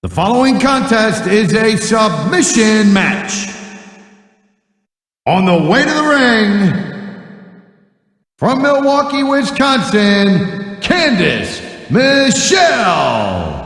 The following contest is a submission match. On the way to the ring, from Milwaukee, Wisconsin, Candice Michelle.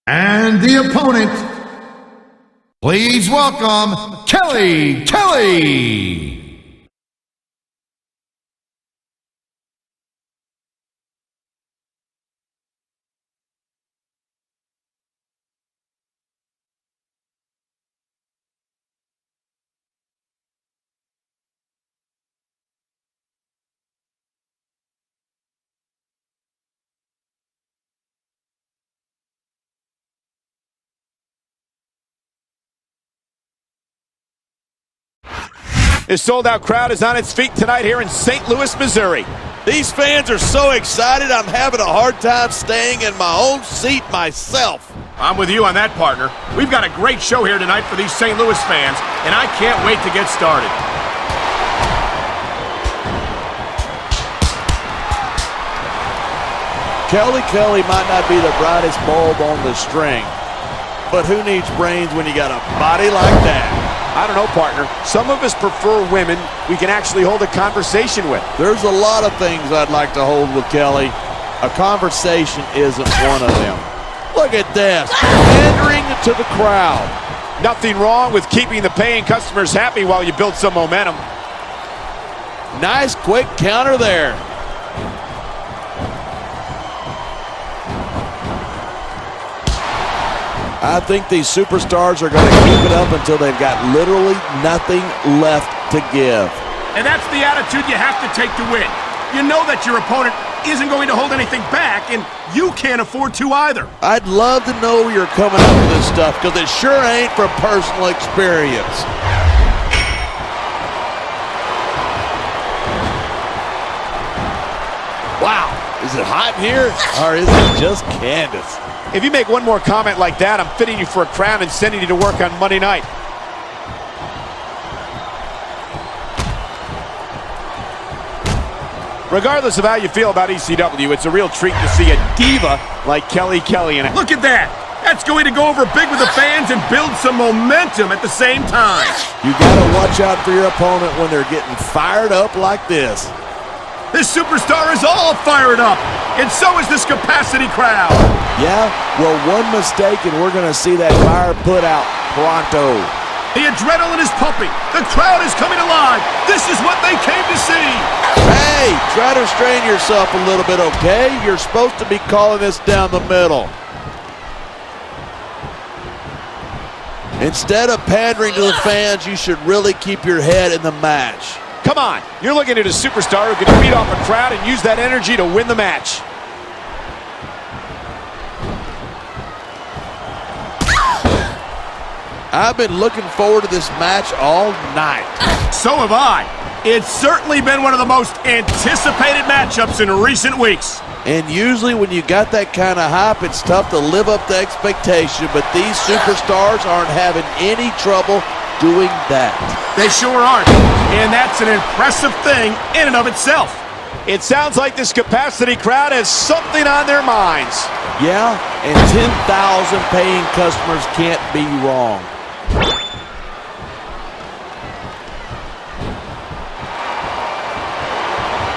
And the opponent, please welcome Kelly. His sold-out crowd is on its feet tonight here in St. Louis, Missouri. These fans are so excited, I'm having a hard time staying in my own seat myself. I'm with you on that, partner. We've got a great show here tonight for these St. Louis fans, and I can't wait to get started. Kelly might not be the brightest bulb on the string, but who needs brains when you got a body like that? I don't know, partner. Some of us prefer women we can actually hold a conversation with. There's a lot of things I'd like to hold with Kelly. A conversation isn't one of them. Look at this, pandering to the crowd. Nothing wrong with keeping the paying customers happy while you build some momentum. Nice quick counter there. I think these superstars are going to keep it up until they've got literally nothing left to give. And that's the attitude you have to take to win. You know that your opponent isn't going to hold anything back, and you can't afford to either. I'd love to know where you're coming up with this stuff, because it sure ain't from personal experience. Wow, is it hot in here, or is it just Candice? If you make one more comment like that, I'm fitting you for a crown and sending you to work on Monday night. Regardless of how you feel about ECW, it's a real treat to see a diva like Kelly in it. Look at that! That's going to go over big with the fans and build some momentum at the same time. You gotta watch out for your opponent when they're getting fired up like this. This superstar is all fired up, and so is this capacity crowd. Yeah, well, one mistake and we're going to see that fire put out pronto. The adrenaline is pumping. The crowd is coming alive. This is what they came to see. Hey, try to restrain yourself a little bit, okay? You're supposed to be calling this down the middle. Instead of pandering to the fans, you should really keep your head in the match. Come on, you're looking at a superstar who can feed off a crowd and use that energy to win the match. I've been looking forward to this match all night. So have I. It's certainly been one of the most anticipated matchups in recent weeks. And usually when you got that kind of hype, it's tough to live up to expectation, but these superstars aren't having any trouble doing that. They sure aren't, and that's an impressive thing in and of itself. It sounds like this capacity crowd has something on their minds. Yeah, and 10,000 paying customers can't be wrong.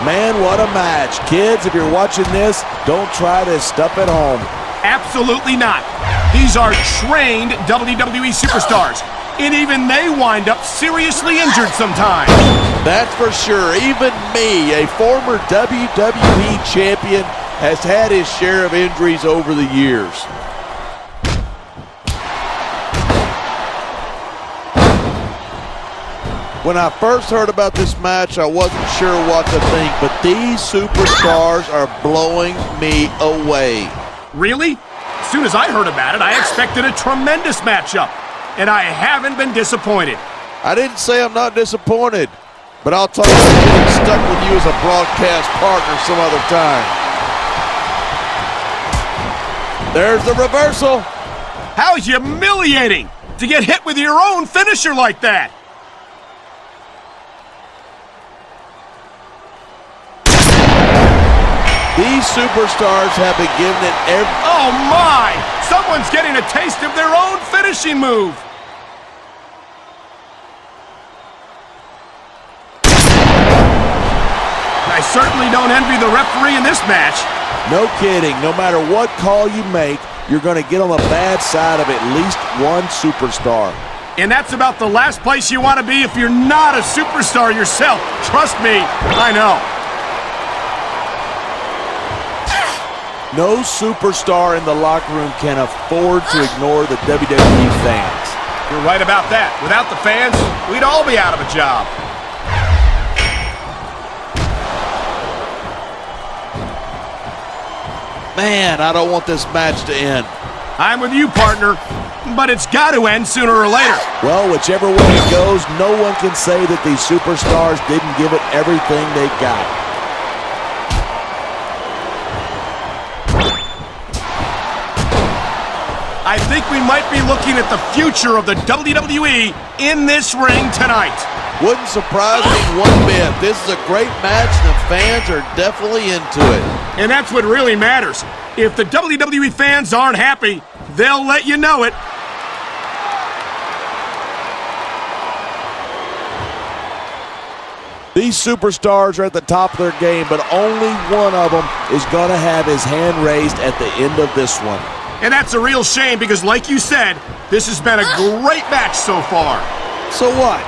Man, what a match. Kids, if you're watching this, don't try this stuff at home. Absolutely not. These are trained WWE superstars, and even they wind up seriously injured sometimes. That's for sure. Even me, a former WWE champion, has had his share of injuries over the years. When I first heard about this match, I wasn't sure what to think, but these superstars are blowing me away. Really? As soon as I heard about it, I expected a tremendous matchup, and I haven't been disappointed. I didn't say I'm not disappointed, but I'll talk about getting stuck with you as a broadcast partner some other time. There's the reversal. How humiliating to get hit with your own finisher like that. These superstars have been given it every... Oh my! Someone's getting a taste of their own finishing move. I certainly don't envy the referee in this match. No kidding. No matter what call you make, you're going to get on the bad side of at least one superstar. And that's about the last place you want to be if you're not a superstar yourself. Trust me, I know. No superstar in the locker room can afford to ignore the WWE fans. You're right about that. Without the fans, we'd all be out of a job. Man, I don't want this match to end. I'm with you, partner, but it's got to end sooner or later. Well, whichever way it goes, no one can say that these superstars didn't give it everything they got. I think we might be looking at the future of the WWE in this ring tonight. Wouldn't surprise me one bit. This is a great match, and the fans are definitely into it. And that's what really matters. If the WWE fans aren't happy, they'll let you know it. These superstars are at the top of their game, but only one of them is going to have his hand raised at the end of this one. And that's a real shame because, like you said, this has been a great match so far. So what?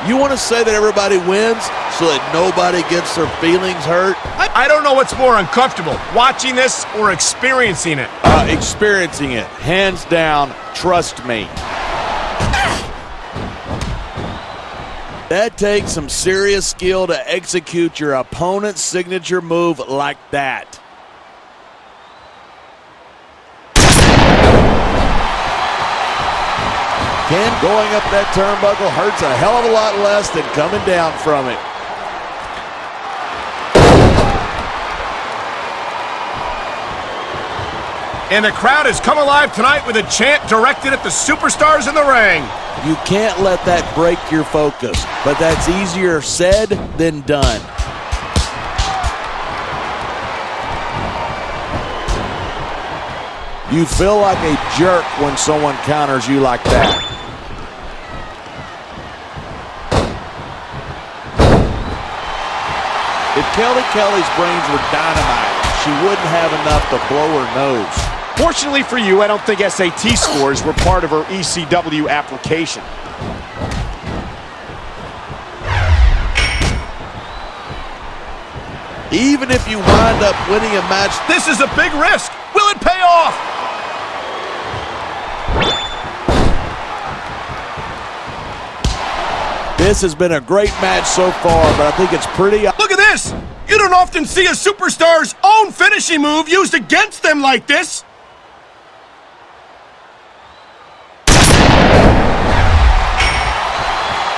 You want to say that everybody wins so that nobody gets their feelings hurt? I don't know what's more uncomfortable, watching this or experiencing it. Experiencing it. Hands down, trust me. That takes some serious skill to execute your opponent's signature move like that. Ken, going up that turnbuckle hurts a hell of a lot less than coming down from it. And the crowd has come alive tonight with a chant directed at the superstars in the ring. You can't let that break your focus, but that's easier said than done. You feel like a jerk when someone counters you like that. If Kelly's brains were dynamite, she wouldn't have enough to blow her nose. Fortunately for you, I don't think SAT scores were part of her ECW application. Even if you wind up winning a match, this is a big risk. Will it pay off? this has been a great match so far, but I think it's pretty... Look at this! You don't often see a superstar's own finishing move used against them like this.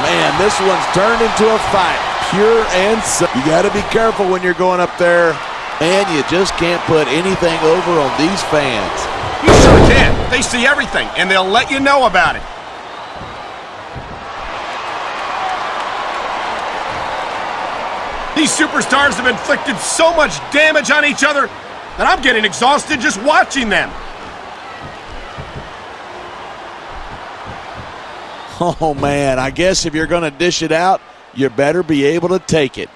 Man, this one's turned into a fight. Pure and simple. You got to be careful when you're going up there, and you just can't put anything over on these fans. You sure can. They see everything, and they'll let you know about it. These superstars have inflicted so much damage on each other that I'm getting exhausted just watching them. Oh, man, I guess if you're going to dish it out, you better be able to take it.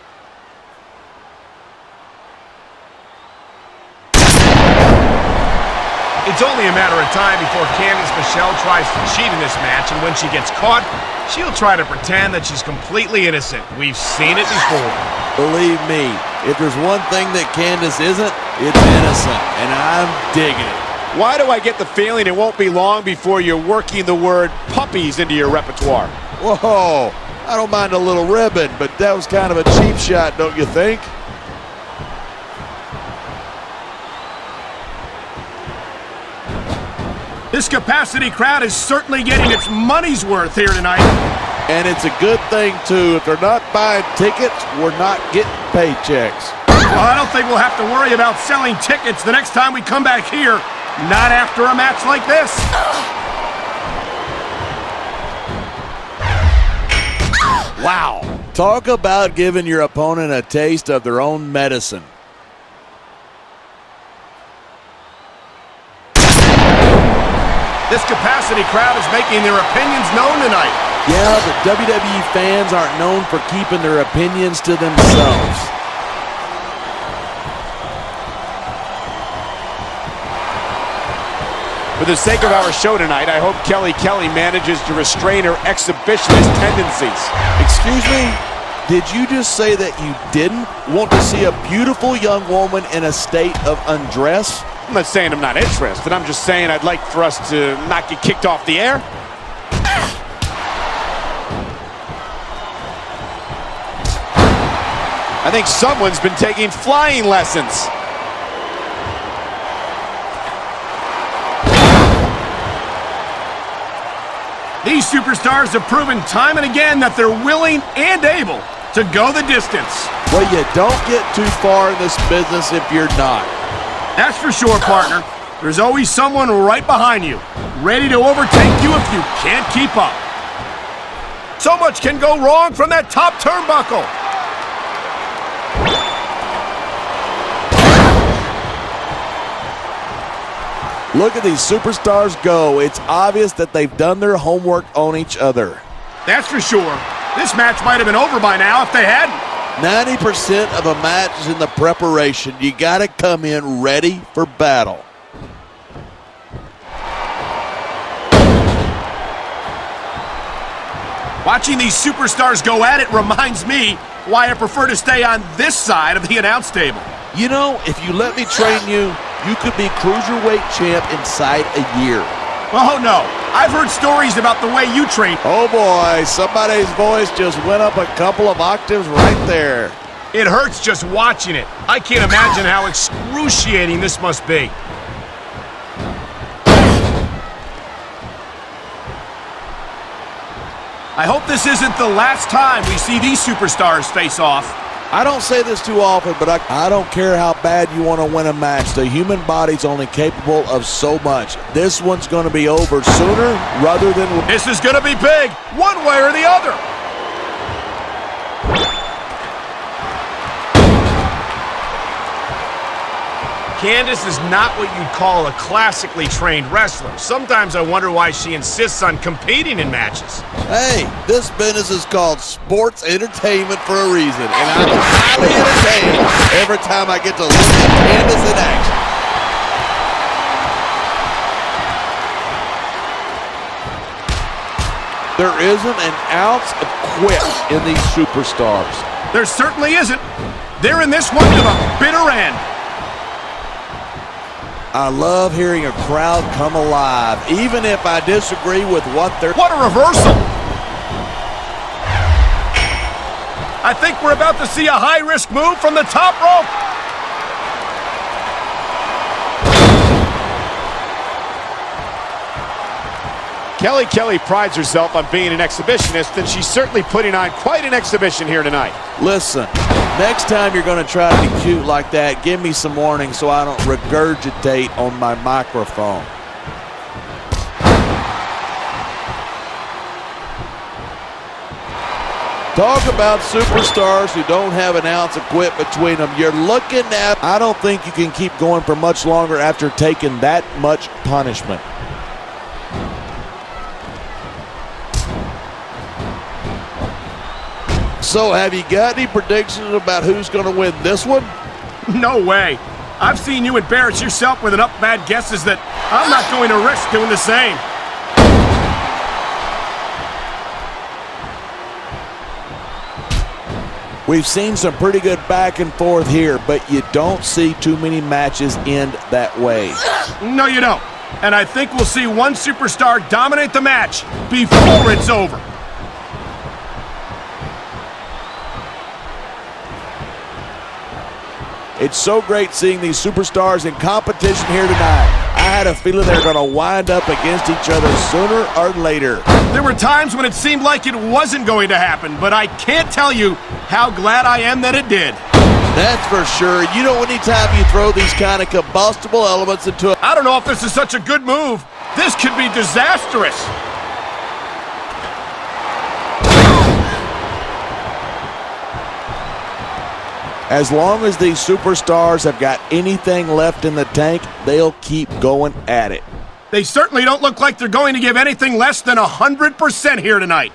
It's only a matter of time before Candice Michelle tries to cheat in this match, and when she gets caught, she'll try to pretend that she's completely innocent. We've seen it before. Believe me, if there's one thing that Candice isn't, it's innocent, and I'm digging it. Why do I get the feeling it won't be long before you're working the word puppies into your repertoire? Whoa, I don't mind a little ribbon, but that was kind of a cheap shot, don't you think? This capacity crowd is certainly getting its money's worth here tonight. And it's a good thing, too. If they're not buying tickets, we're not getting paychecks. Well, I don't think we'll have to worry about selling tickets the next time we come back here. Not after a match like this. Wow. Talk about giving your opponent a taste of their own medicine. This capacity crowd is making their opinions known tonight. Yeah, but WWE fans aren't known for keeping their opinions to themselves. For the sake of our show tonight, I hope Kelly manages to restrain her exhibitionist tendencies. Excuse me? Did you just say that you didn't want to see a beautiful young woman in a state of undress? I'm not saying I'm not interested. I'm just saying I'd like for us to not get kicked off the air. I think someone's been taking flying lessons. These superstars have proven time and again that they're willing and able to go the distance. Well, you don't get too far in this business if you're not. That's for sure, partner. There's always someone right behind you, ready to overtake you if you can't keep up. So much can go wrong from that top turnbuckle. Look at these superstars go. It's obvious that they've done their homework on each other. That's for sure. This match might have been over by now if they hadn't. 90% of a match is in the preparation. You got to come in ready for battle. Watching these superstars go at it reminds me why I prefer to stay on this side of the announce table. You know, if you let me train you, you could be Cruiserweight champ inside a year. Oh, no. I've heard stories about the way you train. Oh, boy. Somebody's voice just went up a couple of octaves right there. It hurts just watching it. I can't imagine how excruciating this must be. I hope this isn't the last time we see these superstars face off. I don't say this too often, but I don't care how bad you want to win a match. The human body's only capable of so much. This one's going to be over sooner rather than... This is going to be big, one way or the other. Candice is not what you'd call a classically trained wrestler. Sometimes I wonder why she insists on competing in matches. Hey, this business is called sports entertainment for a reason, and I'm highly entertained every time I get to look at Candice in action. There isn't an ounce of quit in these superstars. There certainly isn't. They're in this one to the bitter end. I love hearing a crowd come alive, even if I disagree with what they're... What a reversal! I think we're about to see a high-risk move from the top rope. Kelly prides herself on being an exhibitionist, and she's certainly putting on quite an exhibition here tonight. Listen, next time you're going to try to be cute like that, give me some warning so I don't regurgitate on my microphone. Talk about superstars who don't have an ounce of quit between them. You're looking at... I don't think you can keep going for much longer after taking that much punishment. So, have you got any predictions about who's going to win this one? No way. I've seen you embarrass yourself with enough bad guesses that I'm not going to risk doing the same. We've seen some pretty good back and forth here, but you don't see too many matches end that way. No, you don't. And I think we'll see one superstar dominate the match before it's over. It's so great seeing these superstars in competition here tonight. I had a feeling they were going to wind up against each other sooner or later. There were times when it seemed like it wasn't going to happen, but I can't tell you how glad I am that it did. That's for sure. You know, anytime you throw these kind of combustible elements into I don't know if this is such a good move. This could be disastrous. As long as these superstars have got anything left in the tank, they'll keep going at it. They certainly don't look like they're going to give anything less than 100% here tonight.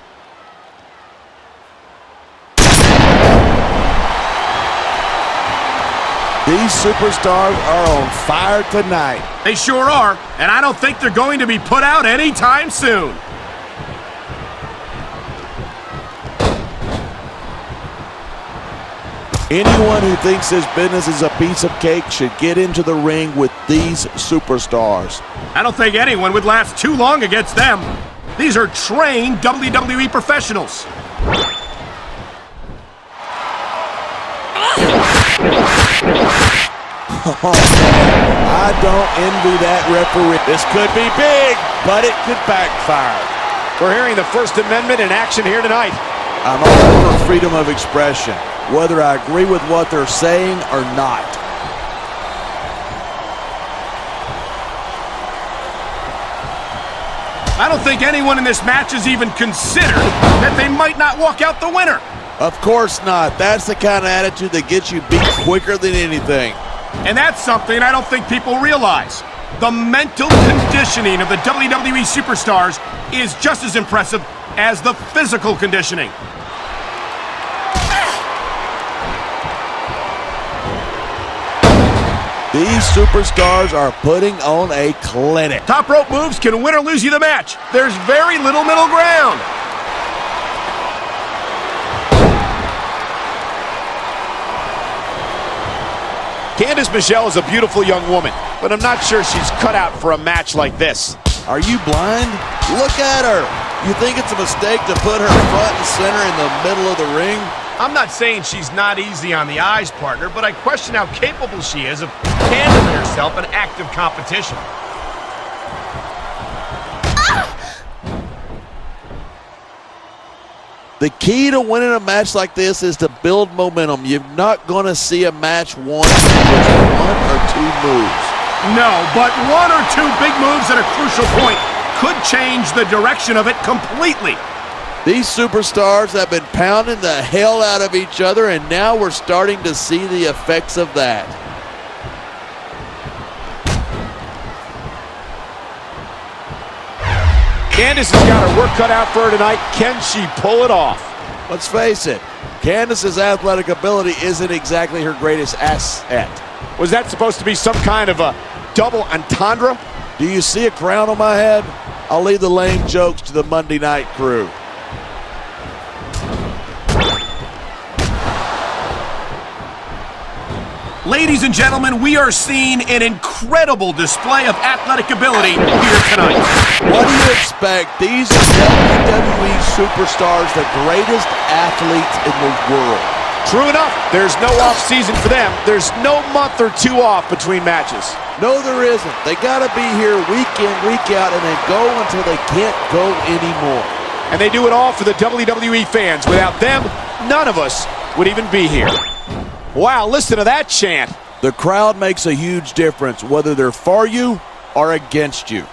These superstars are on fire tonight. They sure are, and I don't think they're going to be put out anytime soon. Anyone who thinks this business is a piece of cake should get into the ring with these superstars. I don't think anyone would last too long against them. These are trained WWE professionals. Oh, man, I don't envy that referee. This could be big, but it could backfire. We're hearing the First Amendment in action here tonight. I'm all for freedom of expression, whether I agree with what they're saying or not. I don't think anyone in this match has even considered that they might not walk out the winner. Of course not. That's the kind of attitude that gets you beat quicker than anything. And that's something I don't think people realize. The mental conditioning of the WWE superstars is just as impressive as the physical conditioning. These superstars are putting on a clinic. Top rope moves can win or lose you the match. There's very little middle ground. Candice Michelle is a beautiful young woman, but I'm not sure she's cut out for a match like this. Are you blind? Look at her. You think it's a mistake to put her front and center in the middle of the ring? I'm not saying she's not easy on the eyes, partner, but I question how capable she is of handling herself in active competition. The key to winning a match like this is to build momentum. You're not going to see a match won with one or two moves. No, but one or two big moves at a crucial point could change the direction of it completely. These superstars have been pounding the hell out of each other, and now we're starting to see the effects of that. Candice has got her work cut out for her tonight. Can she pull it off? Let's face it, Candice's athletic ability isn't exactly her greatest asset. Was that supposed to be some kind of a double entendre? Do you see a crown on my head? I'll leave the lame jokes to the Monday Night Crew. Ladies and gentlemen, we are seeing an incredible display of athletic ability here tonight. What do you expect? These are WWE superstars, the greatest athletes in the world. True enough, there's no off season for them. There's no month or two off between matches. No, there isn't. They got to be here week in, week out, and then go until they can't go anymore. And they do it all for the WWE fans. Without them, none of us would even be here. Wow, listen to that chant. The crowd makes a huge difference, whether they're for you or against you.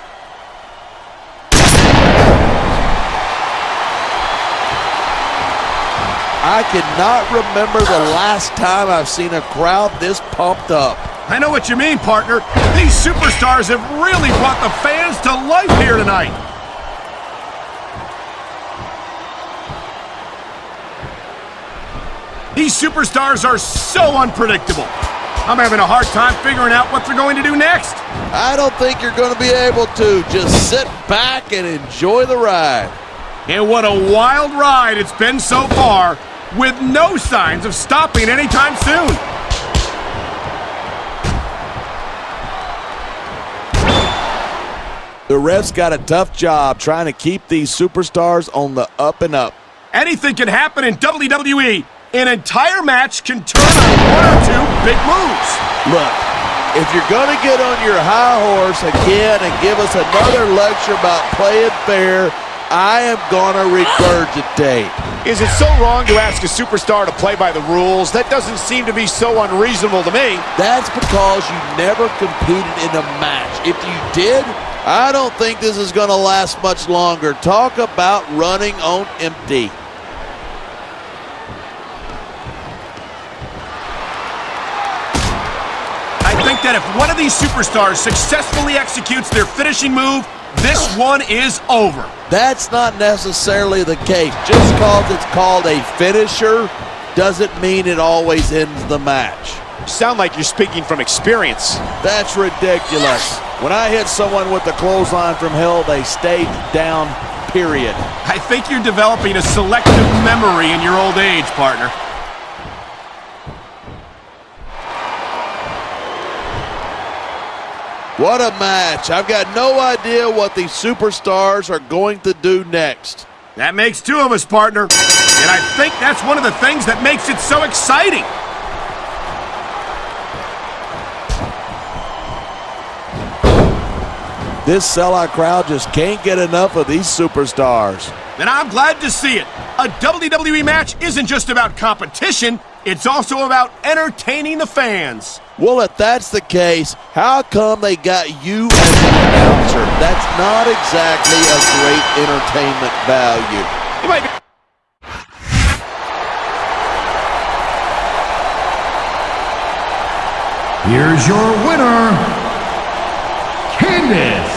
I cannot remember the last time I've seen a crowd this pumped up. I know what you mean, partner. These superstars have really brought the fans to life here tonight. These superstars are so unpredictable. I'm having a hard time figuring out what they're going to do next. I don't think you're going to be able to. Just sit back and enjoy the ride. And what a wild ride it's been so far, with no signs of stopping anytime soon. The refs got a tough job trying to keep these superstars on the up and up. Anything can happen in WWE. An entire match can turn on one or two big moves. Look, if you're going to get on your high horse again and give us another lecture about playing fair, I am going to regurgitate. Is it so wrong to ask a superstar to play by the rules? That doesn't seem to be so unreasonable to me. That's because you never competed in a match. If you did, I don't think this is going to last much longer. Talk about running on empty. I think that if one of these superstars successfully executes their finishing move, this one is over. That's not necessarily the case. Just because it's called a finisher doesn't mean it always ends the match. You sound like you're speaking from experience. That's ridiculous. When I hit someone with the clothesline from hell, they stayed down, period. I think you're developing a selective memory in your old age, partner. What a match. I've got no idea what these superstars are going to do next. That makes two of us, partner. And I think that's one of the things that makes it so exciting. This sellout crowd just can't get enough of these superstars. And I'm glad to see it. A WWE match isn't just about competition, it's also about entertaining the fans. Well, if that's the case, how come they got you as an announcer? That's not exactly a great entertainment value. You might be. Here's your winner, Candice.